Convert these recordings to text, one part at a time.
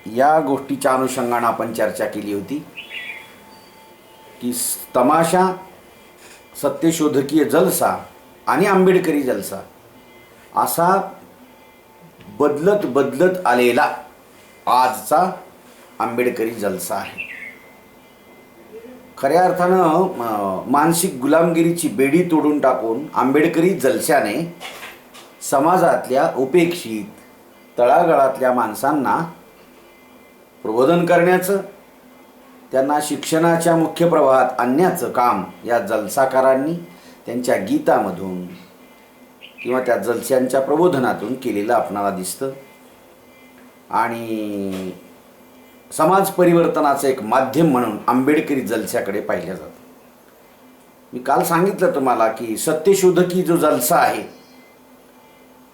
या गोष्टीच्या अनुषंगाने आपण चर्चा केली होती की तमाशा, सत्यशोधकीय जलसा आणि आंबेडकरी जलसा असा बदलत बदलत आलेला आजचा आंबेडकरी जलसा आहे. खऱ्या अर्थानं मानसिक गुलामगिरीची बेडी तोडून टाकून आंबेडकरी जलस्याने समाजातल्या उपेक्षित तळागाळातल्या माणसांना प्रबोधन करण्याचं, त्यांना शिक्षणाच्या मुख्य प्रवाहात आणण्याचं काम या जलसाकारांनी त्यांच्या गीतामधून किंवा त्या जलस्यांच्या प्रबोधनातून केलेलं आपणाला दिसतं. आणि समाज परिवर्तनाचं एक माध्यम म्हणून आंबेडकरी जलस्याकडे पाहिलं जातं. मी काल सांगितलं तुम्हाला की सत्यशोधकी जो जलसा आहे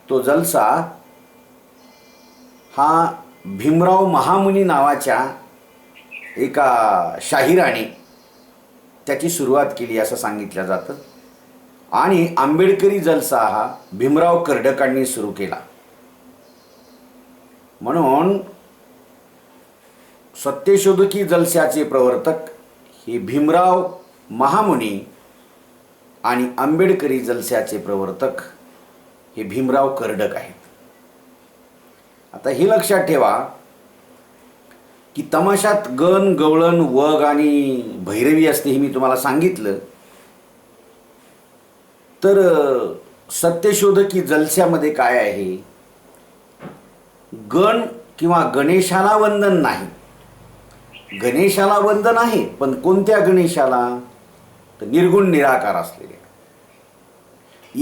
तो जलसा हा भीमराव महामुनी नावाच्या एका शाहिराने त्याची सुरुवात केली असं सांगितलं जातं. आणि आंबेडकरी जलसा हा भीमराव कर्डकांनी सुरू केला. म्हणून सत्यशोधकी जलस्याचे प्रवर्तक हे भीमराव महामुनी आणि आंबेडकरी जलस्याचे प्रवर्तक हे भीमराव कर्डक आहेत. आता हे लक्षात ठेवा की तमाशात गण, गवळण, वग आणि भैरवी असते हे मी तुम्हाला सांगितलं. तर सत्यशोधकी जलस्यामध्ये काय आहे, गण किंवा गणेशाला वंदन नाही. गणेशाला वंदन आहे, पण कोणत्या गणेशाला, तर निर्गुण निराकार असलेल्या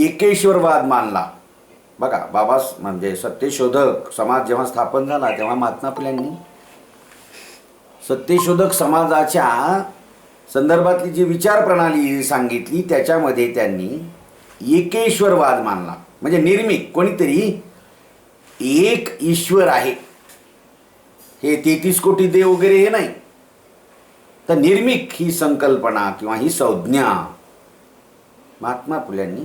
एकेश्वरवाद मानला. बघा, बाबा म्हणजे सत्यशोधक समाज जेव्हा स्थापन झाला तेव्हा महात्मा फुल्यांनी सत्यशोधक समाजाच्या संदर्भातली जी विचार प्रणाली सांगितली त्याच्यामध्ये त्यांनी एकेश्वरवाद मानला. म्हणजे निर्मिक कोणीतरी एक ईश्वर आहे, हे 33 कोटी देव वगैरे हे नाही, तर निर्मिक ही संकल्पना किंवा ही संज्ञा महात्मा फुल्यांनी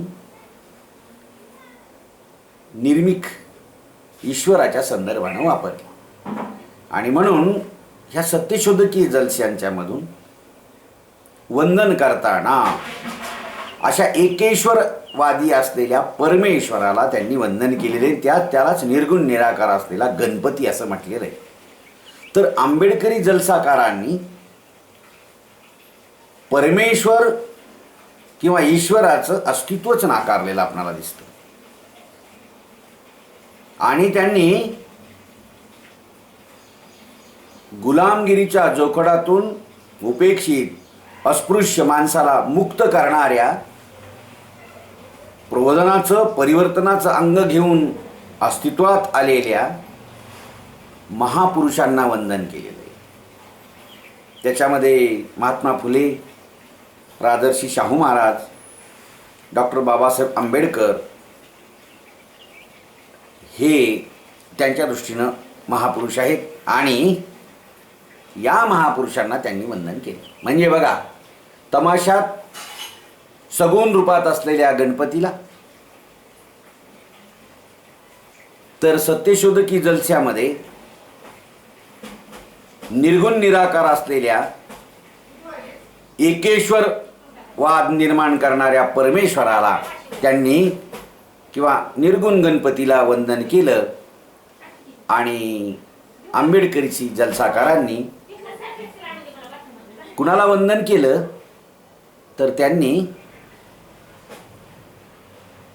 निर्मिक ईश्वराच्या संदर्भानं वापरली. आणि म्हणून ह्या सत्यशोधकी जलस्यांच्या मधून वंदन करताना अशा एकेश्वरवादी असलेल्या परमेश्वराला त्यांनी वंदन केलेले, त्यालाच निर्गुण निराकार असलेला गणपती असं म्हटलेलं आहे. तर आंबेडकरी जलसाकारांनी परमेश्वर किंवा ईश्वराचं अस्तित्वच नाकारलेलं आपल्याला दिसतं. आणि त्यांनी गुलामगिरीच्या जोखडातून उपेक्षित अस्पृश्य माणसाला मुक्त करणाऱ्या प्रबोधनाचं, परिवर्तनाचं अंग घेऊन अस्तित्वात आलेल्या महापुरुषांना वंदन केलेलं आहे. त्याच्यामध्ये महात्मा फुले, राजर्षी शाहू महाराज, डॉक्टर बाबासाहेब आंबेडकर हे त्यांच्या दृष्टीनं महापुरुष आहेत. आणि या महापुरुषांना त्यांनी वंदन केले. म्हणजे बघा, तमाशात सगुण रूपात असलेल्या गणपतीला, तर सत्यशोधकी जलस्यामध्ये निर्गुण निराकार असलेल्या एकेश्वर वाद निर्माण करणाऱ्या परमेश्वराला त्यांनी किंवा निर्गुण गणपतीला वंदन केलं. आणि आंबेडकरीची जलसाकारांनी कुणाला वंदन केलं, तर त्यांनी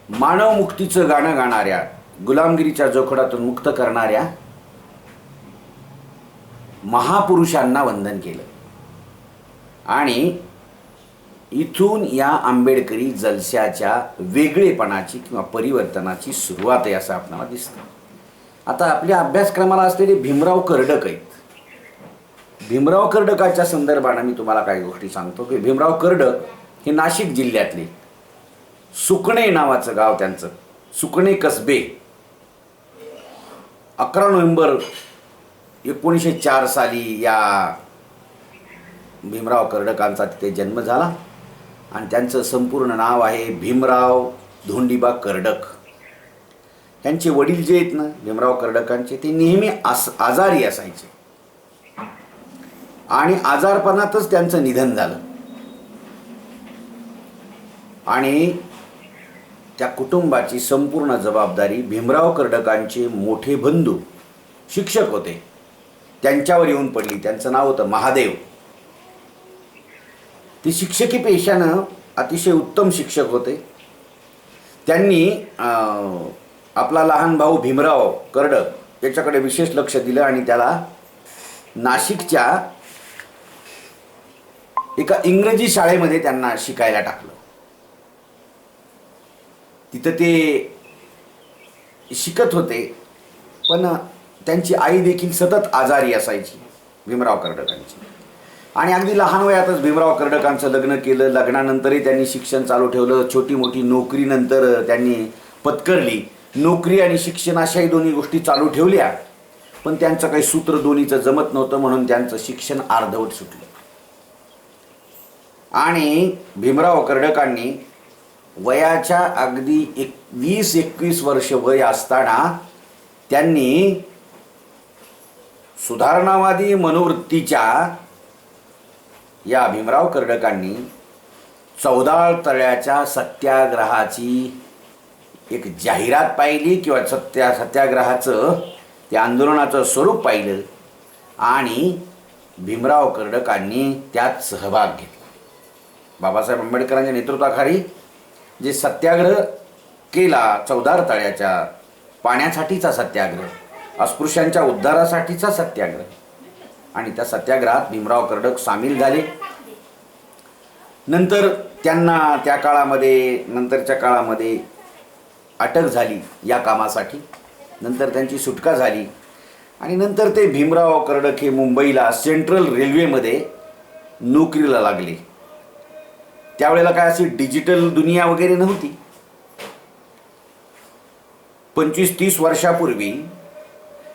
मानवमुक्तीचं गाणं गाणाऱ्या, गुलामगिरीच्या जोखडातून मुक्त करणाऱ्या महापुरुषांना वंदन केलं. आणि इथून या आंबेडकरी जलस्याच्या वेगळेपणाची किंवा परिवर्तनाची सुरुवात आहे असं आपल्याला दिसतं. आता आपल्या अभ्यासक्रमाला असलेले भीमराव कर्डक आहेत. भीमराव कर्डकाच्या संदर्भाने मी तुम्हाला काही गोष्टी सांगतो की भीमराव कर्डक हे नाशिक जिल्ह्यातले सुकणे नावाचं गाव, त्यांचं सुकणे कसबे, 11 नोव्हेंबर 1904 साली या भीमराव कर्डकांचा तिथे जन्म झाला. आणि त्यांचं संपूर्ण नाव आहे भीमराव धोंडीबा कर्डक. त्यांचे वडील जे आहेत ना भीमराव कर्डकांचे, ते नेहमी आजारी असायचे. आणि आजारपणातच त्यांचं निधन झालं. आणि त्या कुटुंबाची संपूर्ण जबाबदारी भीमराव कर्डकांचे मोठे बंधू शिक्षक होते त्यांच्यावर येऊन पडली. त्यांचं नाव होतं महादेव. ते शिक्षकी पेशानं अतिशय उत्तम शिक्षक होते. त्यांनी आपला लहान भाऊ भीमराव कर्डक याच्याकडे विशेष लक्ष दिलं आणि त्याला नाशिकच्या एका इंग्रजी शाळेमध्ये त्यांना शिकायला टाकलं. तिथं ते शिकत होते, पण त्यांची आई देखील सतत आजारी असायची भीमराव कर्डकांची. आणि अगदी लहान वयातच भीमराव कर्डकांचं लग्न केलं. लग्नानंतरही त्यांनी शिक्षण चालू ठेवलं. छोटी मोठी नोकरीनंतर त्यांनी पत्करली. नोकरी आणि शिक्षण अशाही दोन्ही गोष्टी चालू ठेवल्या, पण त्यांचं काही सूत्र दोन्हीचं जमत नव्हतं, म्हणून त्यांचं शिक्षण अर्धवट सुटलं. आणि भीमराव कर्डकांनी वयाच्या अगदी 20-21 वर्ष वय असताना त्यांनी सुधारणावादी मनोवृत्तीच्या या भीमराव कर्डकांनी चौदाळ तळ्याच्या सत्याग्रहाची एक जाहिरात पाहिली किंवा सत्याग्रहाचं त्या आंदोलनाचं स्वरूप पाहिलं आणि भीमराव कर्डकांनी त्यात सहभाग घेतला. बाबासाहेब आंबेडकरांच्या नेतृत्वाखाली जे सत्याग्रह केला, चौदार तळ्याच्या पाण्यासाठीचा सत्याग्रह, अस्पृश्यांच्या उद्धारासाठीचा सत्याग्रह, आणि त्या सत्याग्रहात भीमराव कर्डक सामील झाले. नंतर त्यांना त्या काळामध्ये, नंतरच्या काळामध्ये अटक झाली या कामासाठी. नंतर त्यांची सुटका झाली आणि नंतर ते भीमराव कर्डक हे मुंबईला सेंट्रल रेल्वेमध्ये नोकरीला लागले. त्यावेळेला काय अशी डिजिटल दुनिया वगैरे नव्हती. 25-30 वर्षापूर्वी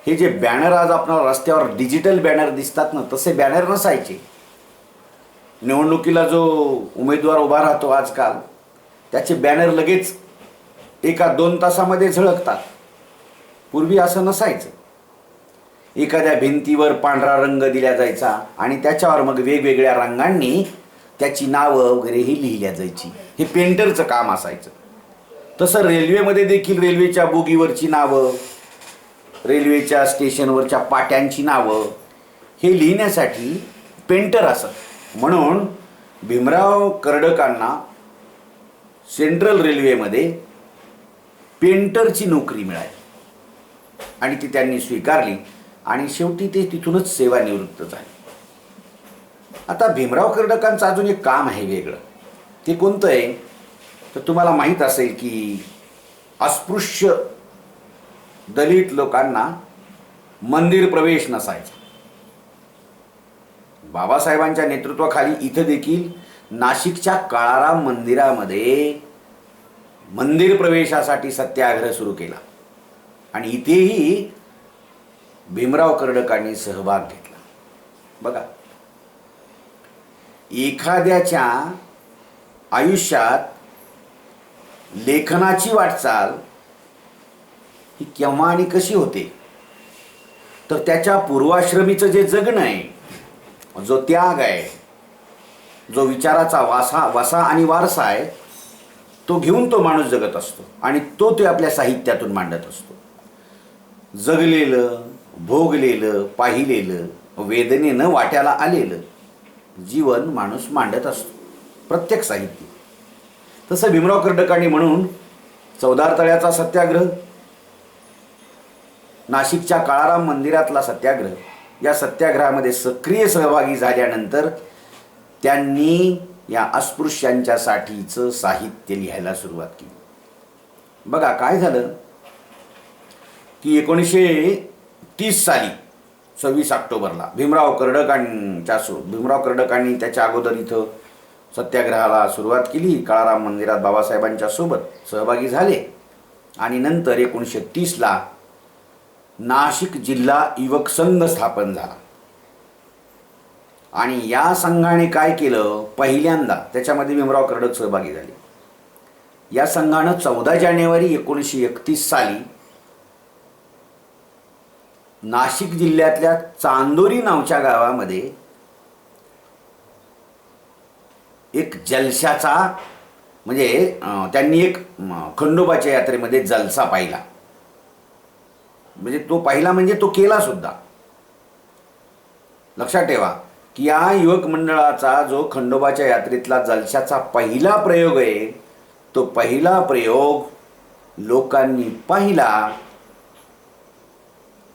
हे जे बॅनर आज आपल्याला रस्त्यावर डिजिटल बॅनर दिसतात ना, तसे बॅनर नसायचे. निवडणुकीला जो उमेदवार उभा राहतो आजकाल, त्याचे बॅनर लगेच 1-2 तासामध्ये झळकतात. पूर्वी असं नसायचं. एखाद्या भिंतीवर पांढरा रंग दिला जायचा आणि त्याच्यावर मग वेगवेगळ्या रंगांनी त्याची नावं वगैरे ही लिहिल्या जायची. हे पेंटरचं काम असायचं. तसं रेल्वेमध्ये देखील रेल्वेच्या बोगीवरची नावं, रेल्वेच्या स्टेशनवरच्या पाट्यांची नावं हे लिहिण्यासाठी पेंटर असत. म्हणून भीमराव कर्डकांना सेंट्रल रेल्वेमध्ये पेंटरची नोकरी मिळाली आणि ती त्यांनी स्वीकारली आणि शेवटी ते तिथूनच सेवानिवृत्त झाले. आता भीमराव कर्डकांचं अजून एक काम आहे वेगळं. ते कोणतं आहे तर तुम्हाला माहीत असेल की अस्पृश्य दलित लोकांना मंदिर प्रवेश नसायचा. बाबासाहेबांच्या नेतृत्वाखाली इथं देखील नाशिकच्या काळाराम मंदिरामध्ये मंदिर प्रवेशासाठी सत्याग्रह सुरू केला आणि इथेही भीमराव कर्डकांनी सहभाग घेतला. बघा, एखाद्याच्या आयुष्यात लेखनाची वाटचाल ही केव्हा आणि कशी होते तर त्याच्या पूर्वाश्रमीचं जे जगणं आहे, जो त्याग आहे, जो विचाराचा वसा आणि वारसा आहे, तो घेऊन तो माणूस जगत असतो आणि तो आपल्या साहित्यातून मांडत असतो. जगलेलं, भोगलेलं, पाहिलेलं, वेदनेनं वाट्याला आलेलं जीवन माणूस मांडत असतो, प्रत्येक साहित्य. तसं भीमराव कर्डकांनी म्हणून चौदार तळ्याचा सत्याग्रह, नाशिकच्या काळाराम मंदिरातला सत्याग्रह, या सत्याग्रहामध्ये सक्रिय सहभागी झाल्यानंतर त्यांनी या अस्पृश्यांच्यासाठीचं साहित्य लिहायला सुरुवात केली. बघा काय झालं की 1930 साली 26 ऑक्टोबरला भीमराव कर्डकांनी त्याच्या अगोदर इथं सत्याग्रहाला सुरुवात केली. काळाराम मंदिरात बाबासाहेबांच्या सोबत सहभागी झाले आणि नंतर 1930ला नाशिक जिल्हा युवक संघ स्थापन झाला आणि या संघाने काय केलं, पहिल्यांदा त्याच्यामध्ये भीमराव कर्डक सहभागी झाले. या संघानं 14 जानेवारी 1931 साली नाशिक जिल्ह्यातल्या चांदोरी नावच्या गावामध्ये एक जलशाचा म्हणजे त्यांनी एक खंडोबाच्या यात्रेमध्ये जलसा पाहिला. म्हणजे तो पाहिला म्हणजे तो केला सुद्धा. लक्षात ठेवा की या युवक मंडळाचा जो खंडोबाच्या यात्रेतला जलशाचा पहिला प्रयोग आहे, तो पहिला प्रयोग लोकांनी पाहिला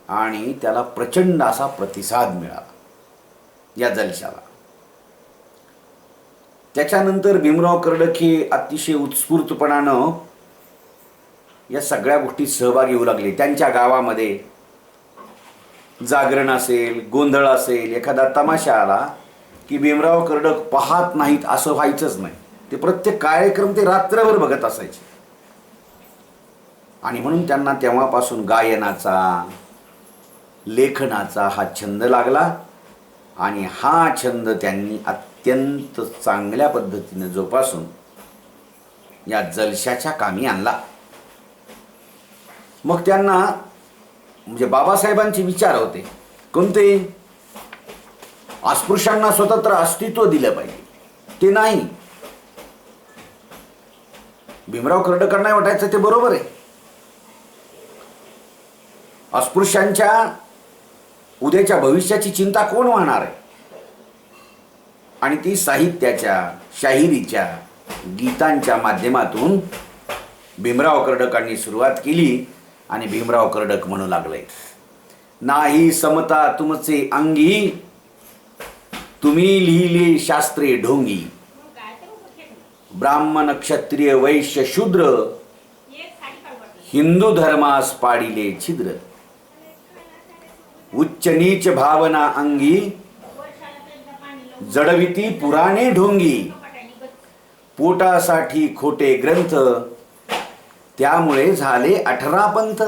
आणि त्याला प्रचंड असा प्रतिसाद मिळाला या जलशाला. त्याच्यानंतर भीमराव कर्डक हे अतिशय उत्स्फूर्तपणानं या सगळ्या गोष्टीत सहभागी होऊ लागले. त्यांच्या गावामध्ये जागरण असेल, गोंधळ असेल, एखादा तमाशा आला की भीमराव कर्डक पाहत नाहीत असं व्हायचंच नाही. ते प्रत्येक कार्यक्रम ते रात्रभर बघत असायचे. आणि म्हणून त्यांना तेव्हापासून गायनाचा, लेखनाचा हा छंद लागला आणि हा छंद त्यांनी अत्यंत चांगल्या पद्धतीने जोपासून या जलशाच्या कामी आणला. मग त्यांना म्हणजे बाबासाहेबांचे विचार होते कोणते? अस्पृश्यांना स्वतंत्र अस्तित्व दिलं पाहिजे. ते नाही. भीमराव कर्डकांना वाटायचं ते बरोबर आहे. अस्पृश्यांच्या उद्याच्या भविष्याची चिंता कोण वाहणार आहे? आणि ती साहित्याच्या, शाहिरीच्या, गीतांच्या माध्यमातून भीमराव कर्डकांनी सुरुवात केली. आणि भीमराव कर्डक म्हणू लागले, नाही समता तुमचे अंगी, तुम्ही लिहिले शास्त्रे ढोंगी. ब्राह्मण क्षत्रिय वैश्य शूद्र, हिंदू धर्मास पाडिले छिद्र. उच्च नीच भावना अंगी, जडविती पुराणे ढोंगी. पोटासाठी खोटे ग्रंथ, त्यामुळे झाले 18 पंथ.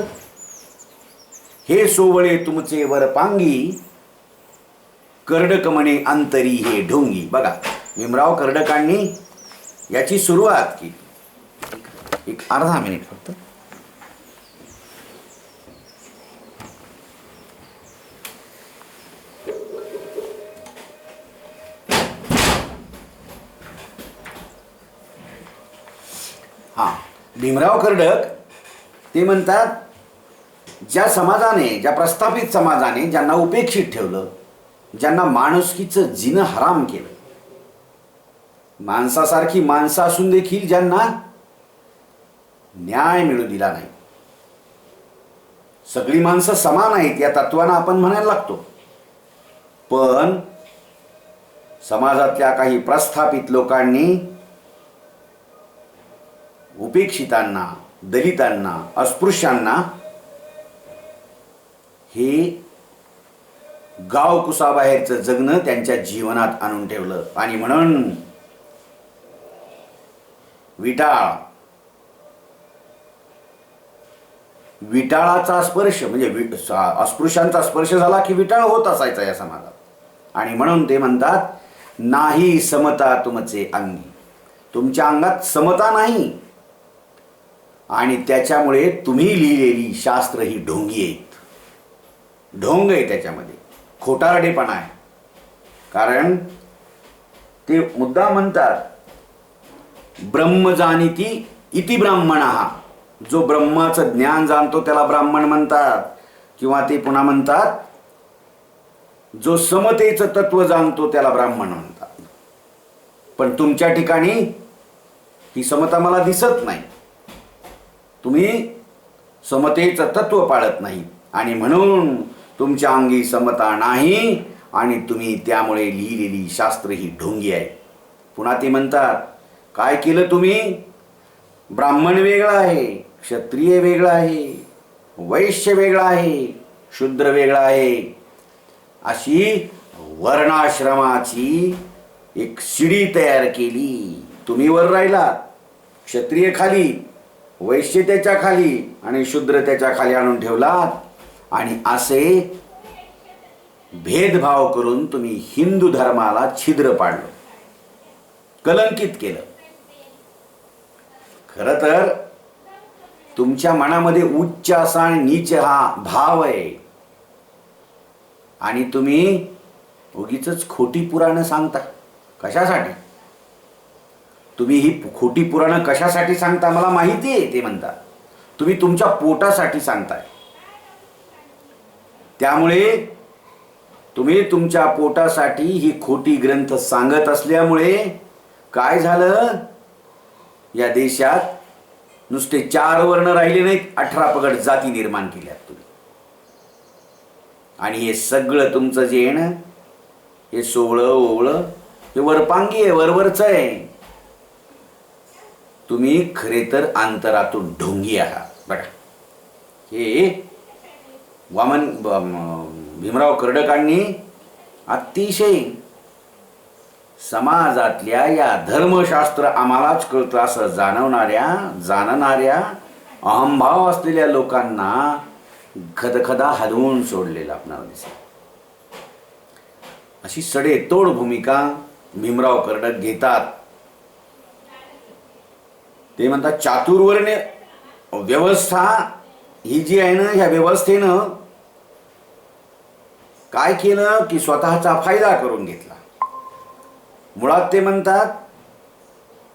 हे सोवळे तुमचे वरपांगी, कर्डक म्हणे अंतरी हे ढोंगी. बघा, भीमराव कर्डकांनी याची सुरुवात केली. एक अर्धा मिनिट फक्त. हा, भीमराव कर्डक ते म्हणतात, ज्या समाजाने, ज्या प्रस्थापित समाजाने ज्यांना उपेक्षित ठेवलं, ज्यांना माणुसकीचं जिनं हराम केलं, माणसासारखी माणसं असून देखील ज्यांना न्याय मिळू दिला नाही. सगळी माणसं समान आहेत या तत्वानं आपण म्हणायला लागतो, पण समाजातल्या काही प्रस्थापित लोकांनी उपेक्षितांना, दलितांना, अस्पृश्यांना हे गाव कुसाबाहेरचं जगणं त्यांच्या जीवनात आणून ठेवलं. आणि म्हणून विटाळाचा स्पर्श म्हणजे अस्पृश्यांचा स्पर्श झाला की विटाळ होत असायचा या समाजात. आणि म्हणून ते म्हणतात, नाही समता तुमचे अंगी, तुमच्या अंगात समता नाही. आणि त्याच्यामुळे तुम्ही लिहिलेली शास्त्र ही ढोंगी आहेत. ढोंग आहे त्याच्यामध्ये, खोटारडेपणा आहे. कारण ते मुद्दा म्हणतात, ब्रह्म जाणीती इति ब्राह्मणः, जो ब्रह्माचं ज्ञान जाणतो त्याला ब्राह्मण म्हणतात. किंवा ते पुन्हा म्हणतात, जो समतेचं तत्व जाणतो त्याला ब्राह्मण म्हणतात. पण तुमच्या ठिकाणी ही समता मला दिसत नाही. तुम्ही समतेचं तत्व पाळत नाही आणि म्हणून तुमच्या अंगी समता नाही आणि तुम्ही त्यामुळे लिहिलेली शास्त्र ही ढोंगी आहे. पुन्हा ते म्हणतात, काय केलं तुम्ही? ब्राह्मण वेगळा आहे, क्षत्रिय वेगळा आहे, वैश्य वेगळा आहे, शूद्र वेगळा आहे. अशी वर्णाश्रमाची एक शिडी तयार केली. तुम्ही वर राहिला, क्षत्रिय खाली, वैश्य त्याच्या खाली आणि शूद्र त्याच्या खाली आणून ठेवलात. आणि असे भेदभाव करून तुम्ही हिंदू धर्माला छिद्र पाडलं, कलंकित केलं. खरं तर तुमच्या मनामध्ये उच्च असा आणि नीच हा भाव आहे आणि तुम्ही उगीचच खोटी पुराणं सांगता. कशासाठी? तुम्ही ही खोटी पुराणं कशासाठी सांगता मला माहिती आहे, ते म्हणतात. तुम्ही तुमच्या पोटासाठी सांगताय. त्यामुळे तुम्ही तुमच्या पोटासाठी ही खोटी ग्रंथ सांगत असल्यामुळे काय झालं, या देशात नुसते 4 वर्ण राहिले नाहीत, 18 पगड जाती निर्माण केल्यात तुम्ही. आणि हे सगळं तुमचं जे आहे ना, हे सोहळं ओवळं हे वरपांगी आहे, वरवरचं आहे. तुम्ही खरे तर अंतरातून ढोंगी आहात. बघा, हे भीमराव कर्डकांनी अतिशय समाजातल्या या धर्मशास्त्र आम्हालाच कळतं असं जाणणाऱ्या अहंभाव असलेल्या लोकांना खदखदा हलवून सोडलेलं आपणाला दिसेल. अशी सडेतोड भूमिका भीमराव कर्डक घेतात. ते म्हणतात चातुर्वर्ण्य व्यवस्था ही जी आहे ना, ह्या व्यवस्थेनं काय केलं की स्वतःचा फायदा करून घेतला. मुळात ते म्हणतात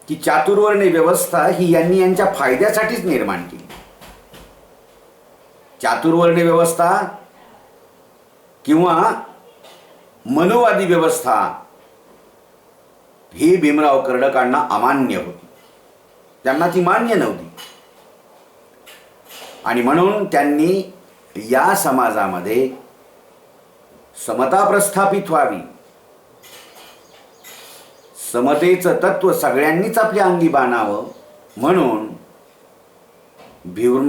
की चातुर्वर्ण्य व्यवस्था ही यांनी यांच्या फायद्यासाठीच निर्माण केली. चातुर्वर्ण्य व्यवस्था किंवा मनोवादी व्यवस्था ही भीमराव कर्डकांना अमान्य होती, त्यांना ती मान्य नव्हती. आणि म्हणून त्यांनी या समाजामध्ये समता प्रस्थापित व्हावी, समतेचं तत्व सगळ्यांनीच आपल्या अंगी बाणावं, म्हणून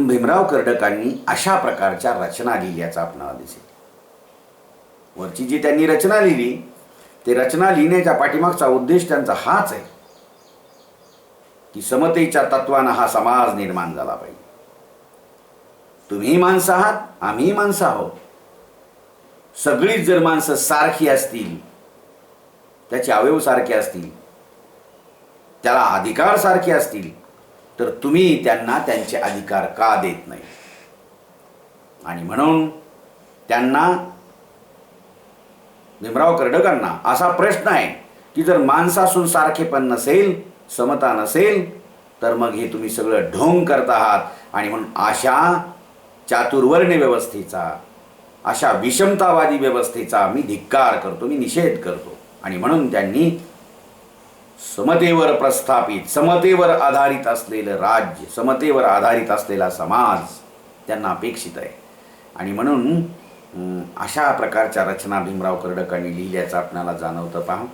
भीमराव कर्डकांनी अशा प्रकारच्या रचना लिहिल्याचा आपणाला दिसेल. वरची जी त्यांनी रचना लिहिली, ते रचना लिहिण्याच्या पाठीमागचा उद्देश त्यांचा हाच आहे की समतेच्या तत्वानं हा समाज निर्माण झाला पाहिजे. तुम्ही माणसं आहात, आम्ही माणसं आहोत. सगळीच जर माणसं सारखी असतील, त्याचे अवयव सारखे असतील, त्याला अधिकार सारखे असतील, तर तुम्ही त्यांना त्यांचे अधिकार का देत नाही? आणि म्हणून त्यांना, भीमराव कर्डकांना असा प्रश्न आहे की जर माणसासून सारखेपण नसेल, समता नसेल, तर मग हे तुम्ही सगळं ढोंग करत आहात. आणि म्हणून अशा चातुर्वर्ण्य व्यवस्थेचा, अशा विषमतावादी व्यवस्थेचा मी धिक्कार करतो, मी निषेध करतो. आणि म्हणून त्यांनी समतेवर प्रस्थापित, समतेवर आधारित असलेलं राज्य, समतेवर आधारित असलेला समाज त्यांना अपेक्षित आहे. आणि म्हणून अशा प्रकारच्या रचना भीमराव कर्डकांनी लिहिल्याचं आपल्याला जाणवतं. पहा,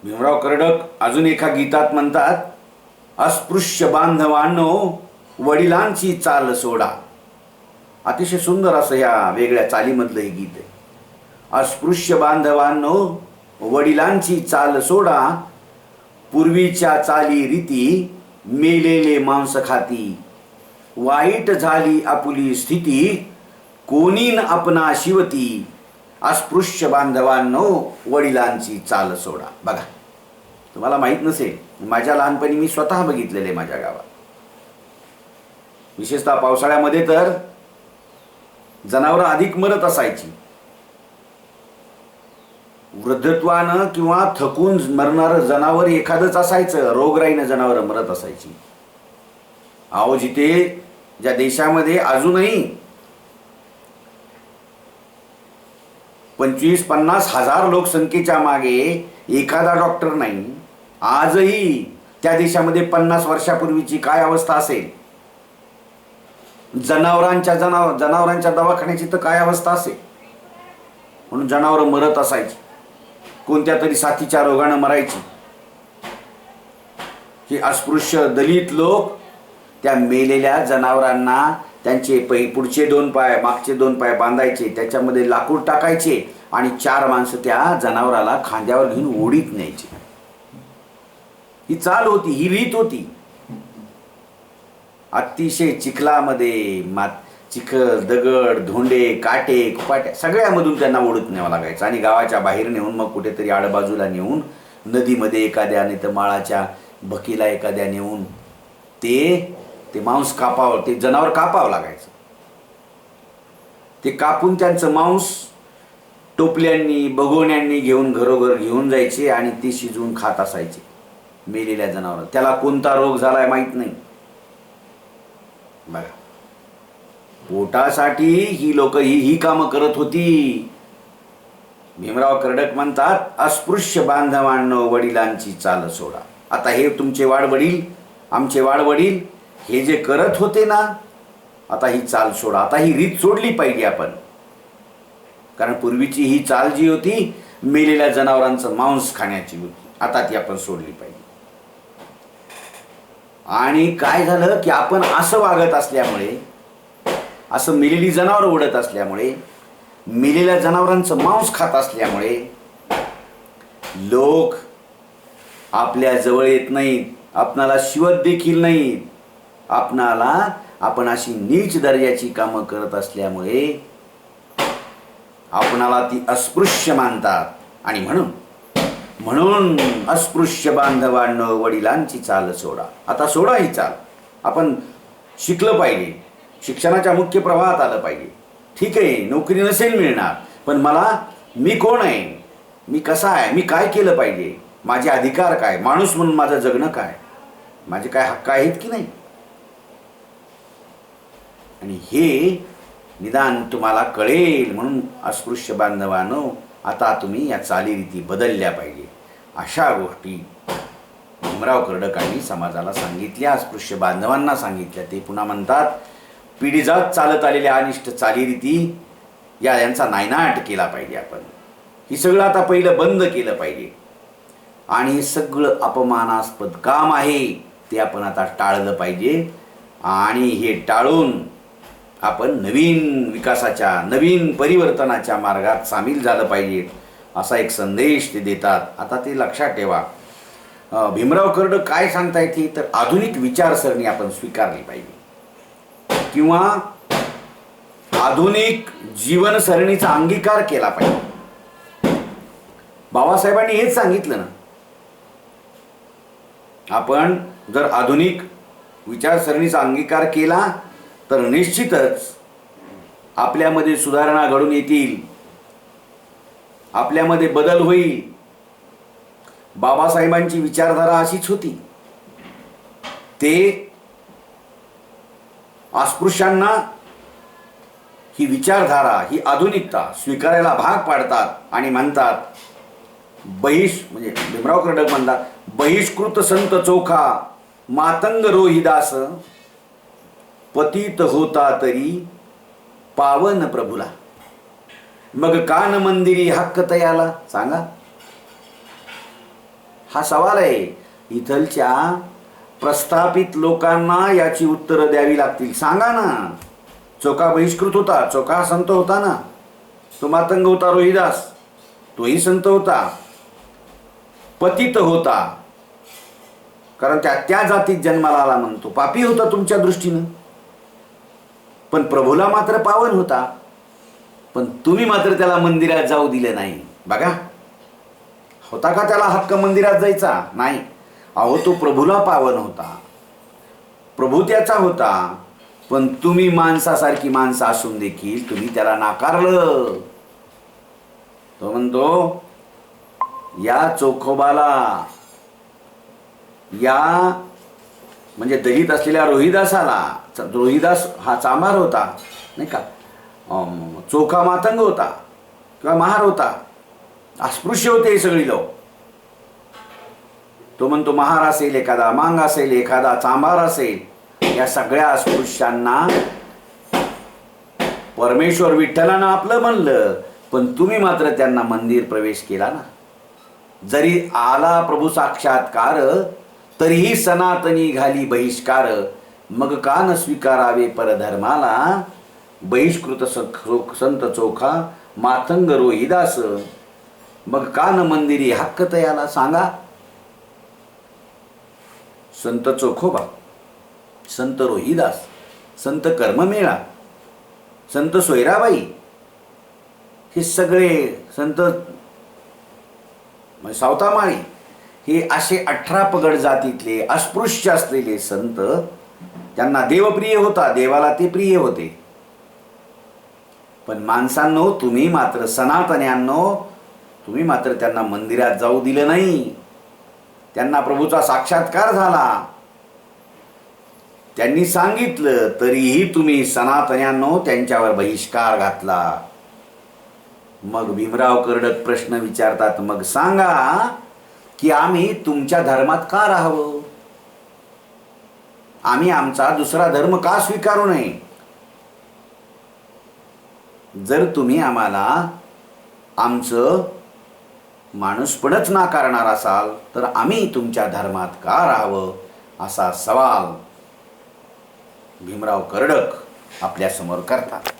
भीमराव कर्डक अजून एका गीतात म्हणतात, अस्पृश्य बांधवांनो वडिलांची चाल सोडा. अतिशय सुंदर असं ह्या वेगळ्या चालीमधलं हे गीत आहे. अस्पृश्य बांधवांनो वडिलांची चाल सोडा, पूर्वीच्या चाली रीती मेलेले मांस खाती, वाईट झाली आपुली स्थिती, कोणीन आपणा शिवती, अस्पृश्य बांधवांनो वडिलांची चाल सोडा. बघा, तुम्हाला माहीत नसेल, माझ्या लहानपणी मी स्वतः बघितलेले माझ्या गावात. विशेषतः पावसाळ्यामध्ये तर जनावरं अधिक मरत असायची. वृद्धत्वानं किंवा थकून मरणारं जनावर एखादंच असायचं, रोगराईनं जनावरं मरत असायची. अहो, ज्या देशामध्ये अजूनही 25-50 हजार लोकसंख्येच्या मागे एखादा डॉक्टर नाही, आजही त्या देशामध्ये 50 वर्षापूर्वीची काय अवस्था असेल, जनावरांच्या दवाखान्याची तर काय अवस्था असेल. म्हणून जनावरं मरत असायची, कोणत्या तरी साथीच्या रोगानं मरायची. हे अस्पृश्य दलित लोक त्या मेलेल्या जनावरांना त्यांचे पुढचे 2 पाय, मागचे 2 पाय बांधायचे, त्याच्यामध्ये लाकूड टाकायचे आणि 4 माणसं त्या जनावराला खांद्यावर घेऊन ओढीत न्यायचे. ही चाल होती, ही रीत होती. अतिशय चिखलामध्ये चिखल, दगड, धोंडे, काटे, कुपाट्या सगळ्यामधून त्यांना ओढत न्यावं लागायचं. आणि गावाच्या बाहेर नेऊन मग कुठेतरी आडबाजूला नेऊन, नदीमध्ये एखाद्या, नाही तर माळाच्या भकीला एखाद्या नेऊन ते मांस कापावं, ते जनावर कापावं लागायचं. ते कापून त्यांचं मांस टोपल्यांनी, बगोण्यांनी घेऊन घरोघर घेऊन जायचे आणि ते शिजवून खात असायचे. मेलेल्या जनावर, त्याला कोणता रोग झालाय माहित नाही. बघा, पोटासाठी ही लोक ही कामं करत होती. भीमराव कर्डक म्हणतात, अस्पृश्य बांधवांनो वडिलांची चाल सोडा. आता हे तुमचे वाडवडील, आमचे वाडवडील हे जे करत होते ना, आता ही चाल सोडा. आता ही रीत सोडली पाहिजे आपण. कारण पूर्वीची ही चाल जी होती मेलेल्या जनावरांचं मांस खाण्याची होती, आता ती आपण सोडली पाहिजे. आणि काय झालं की आपण असं वागत असल्यामुळे, असं मेलेली जनावर ओढत असल्यामुळे, मेलेल्या जनावरांचं मांस खात असल्यामुळे लोक आपल्या जवळ येत नाहीत, आपणाला शिवत देखील नाहीत. आपण अशी नीच दर्जाची कामं करत असल्यामुळे आपणाला ती अस्पृश्य मानतात. आणि म्हणून अस्पृश्य बांधवांनो वडिलांची चाल सोडा. आता सोडा ही चाल. आपण शिकलं पाहिजे, शिक्षणाच्या मुख्य प्रवाहात आलं पाहिजे. ठीक आहे, नोकरी नसेल मिळणार, पण मी कोण आहे, मी कसा आहे, मी काय केलं पाहिजे, माझे अधिकार काय, माणूस म्हणून माझं जगणं काय, माझे काय हक्क आहेत की नाही. आणि हे निदान तुम्हाला कळेल म्हणून अस्पृश्य बांधवांनो आता तुम्ही या चालीरीती बदलल्या पाहिजे. अशा गोष्टी भीमराव कर्डकांनी समाजाला सांगितल्या, अस्पृश्य बांधवांना सांगितल्या. ते पुन्हा म्हणतात, पिढीजात चालत आलेल्या अनिष्ट चालीरीती यांचा नायनाट केला पाहिजे. आपण ही सगळं आता पहिलं बंद केलं पाहिजे. आणि हे सगळं अपमानास्पद काम आहे ते आपण आता टाळलं पाहिजे. आणि हे टाळून आपण नवीन विकासाच्या, नवीन परिवर्तनाच्या मार्गात सामील झालं पाहिजे, असा एक संदेश ते देतात. आता ते लक्षात ठेवा. भीमराव कर्डक काय सांगता येते तर आधुनिक विचारसरणी आपण स्वीकारली पाहिजे, किंवा आधुनिक जीवनसरणीचा अंगीकार केला पाहिजे. बाबासाहेबांनी हेच सांगितलं ना. आपण जर आधुनिक विचारसरणीचा अंगीकार केला तर निश्चितच आपल्यामध्ये सुधारणा घडून येतील, आपल्यामध्ये बदल होईल. बाबासाहेबांची विचारधारा अशीच होती. ते अस्पृश्यांना ही विचारधारा, ही आधुनिकता स्वीकारायला भाग पाडतात आणि म्हणतात, म्हणजे भीमराव कर्डक म्हणतात, बहिष्कृत संत चोखा मातंग रोहिदास पतित होता तरी पावन प्रभुला. मग कान मंदिरी हक्क तयाला. सांगा, हा सवाल आहे. इथलच्या प्रस्थापित लोकांना याची उत्तरं द्यावी लागतील. सांगा ना, चोखा बहिष्कृत होता, चोखा संत होता ना, तो मातंग होता रोहिदास, तोही संत होता, पतित होता, कारण त्या जातीत जन्माला आला म्हणतो, पापी होता तुमच्या दृष्टीनं, पण प्रभूला मात्र पावन होता. पण तुम्ही मात्र त्याला मंदिरात जाऊ दिले नाही. बघा, होता का त्याला हक्क मंदिरात जायचा? नाही. अहो, तो प्रभूला पावन होता, प्रभू त्याचा होता, पण तुम्ही माणसासारखी माणसं असून देखील तुम्ही त्याला नाकारलं. तो म्हणतो, या चोखोबाला, या म्हणजे दलित असलेल्या रोहिदासाला, रोहिदास हा चांभार होता नाही का, चोखा मातंग होता किंवा महार होता, अस्पृश्य होते हे सगळी लोक. तो म्हणतो, महार असेल एखादा, मांग असेल एखादा, चांभार असेल, या सगळ्या अस्पृश्यांना परमेश्वर विठ्ठलानं आपलं म्हणलं, पण तुम्ही मात्र त्यांना मंदिर प्रवेश केला ना. जरी आला प्रभू साक्षात्कार, तरीही सनातनी घाली बहिष्कार. मग का न स्वीकारावे परधर्माला, बहिष्कृत संत चोखा मातंग रोहिदास. मग का न मंदिरी हक्क तयाला. सांगा, संत चोखोबा, संत रोहिदास, संत कर्ममेळा, संत सोयराबाई, हे सगळे संत सावतामाळी, हे असे 18 पगड जातीतले अस्पृश्य असलेले संत, त्यांना देवप्रिय होता, देवाला ते प्रिय होते. पण माणसांनो, तुम्ही मात्र सनातन्यांनो, तुम्ही मात्र त्यांना मंदिरात जाऊ दिलं नाही, त्यांना प्रभूचा साक्षात्कार झाला. त्यांनी सांगितलं तरीही तुम्ही सनातन्यांनो त्यांच्यावर बहिष्कार घातला. मग भीमराव कर्डक प्रश्न विचारतात, मग सांगा की आम्ही तुमच्या धर्मात का राहावं? आम्ही आमचा दुसरा धर्म का स्वीकारू नये? जर तुम्ही आम्हाला आमचं माणूसपणच नाकारणार असाल तर आम्ही तुमच्या धर्मात का राहावं, असा सवाल भीमराव कर्डक आपल्या समोर करतात.